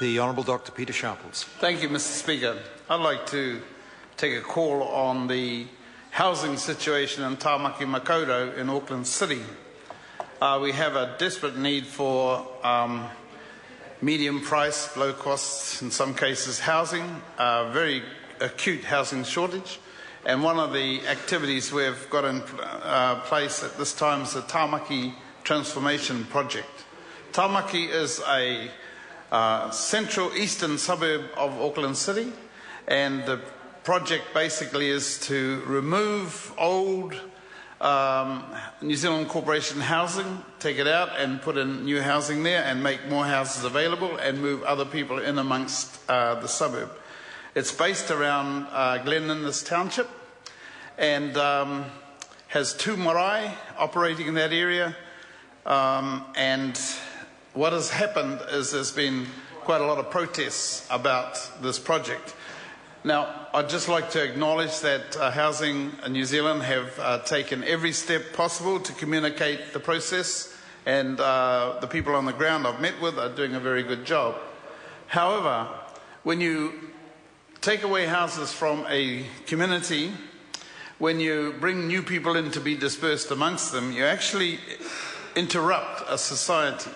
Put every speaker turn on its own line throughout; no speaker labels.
The Honourable Dr. Peter Sharples.
Thank you, Mr. Speaker. I'd like to take a call on the housing situation in Tāmaki Makaurau in Auckland City. We have a desperate need for medium price, low cost, in some cases, housing, very acute housing shortage. And one of the activities we've got in place at this time is the Tāmaki Transformation Project. Tāmaki is a central eastern suburb of Auckland City, and the project basically is to remove old New Zealand Corporation housing, take it out and put in new housing there and make more houses available and move other people in amongst the suburb. It's based around Glen Innes Township and has 2 marae operating in that area, and what has happened is there's been quite a lot of protests about this project. Now, I'd just like to acknowledge that Housing New Zealand have taken every step possible to communicate the process, and the people on the ground I've met with are doing a very good job. However, when you take away houses from a community, when you bring new people in to be dispersed amongst them, you actually interrupt a society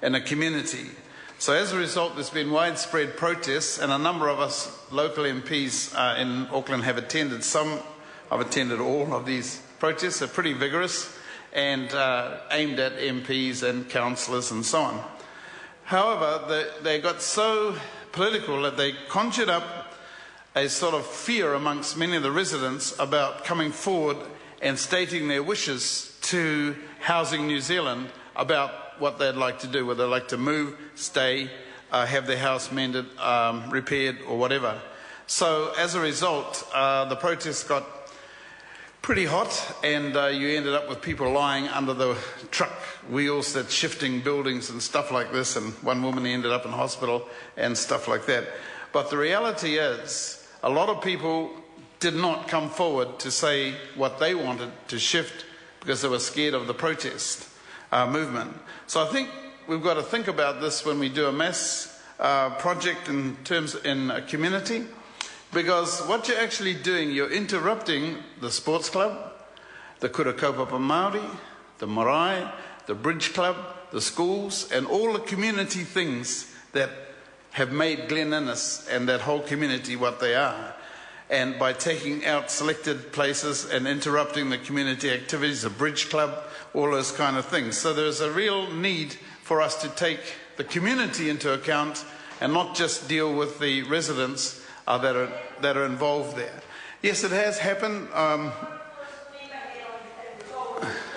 and a community. So as a result, there's been widespread protests, and a number of us local MPs in Auckland have attended some. I've attended all of these protests. They're pretty vigorous and aimed at MPs and councillors and so on. However, they got so political that they conjured up a sort of fear amongst many of the residents about coming forward and stating their wishes to Housing New Zealand about what they'd like to do, whether they'd like to move, stay, have their house mended, repaired or whatever. So as a result, the protests got pretty hot, and you ended up with people lying under the truck wheels that's shifting buildings and stuff like this, and one woman ended up in hospital and stuff like that. But the reality is, a lot of people did not come forward to say what they wanted to shift because they were scared of the protest movement. So I think we've got to think about this when we do a mass project in a community, because what you're actually doing, you're interrupting the sports club, the Kura Kaupapa Māori, the marae, the bridge club, the schools, and all the community things that have made Glen Innes and that whole community what they are. And by taking out selected places and interrupting the community activities, the bridge club, all those kind of things. So there's a real need for us to take the community into account and not just deal with the residents that are involved there. Yes, it has happened.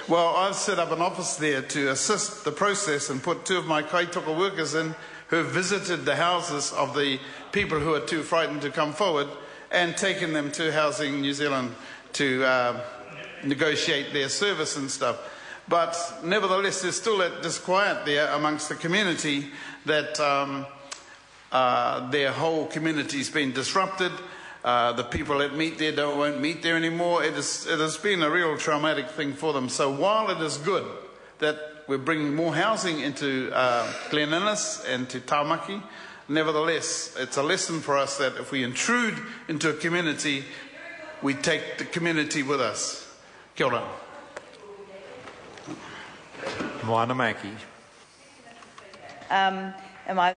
Well, I've set up an office there to assist the process and put 2 of my kaitoka workers in who have visited the houses of the people who are too frightened to come forward and taken them to Housing New Zealand to negotiate their service and stuff. But nevertheless, there's still that disquiet there amongst the community that their whole community's been disrupted. The people that meet there won't meet there anymore. It has been a real traumatic thing for them. So while it is good that we're bringing more housing into Glen Innes and to Tāmaki, nevertheless, it's a lesson for us that if we intrude into a community, we take the community with us. Kia ora.
Moana Maki.
Am I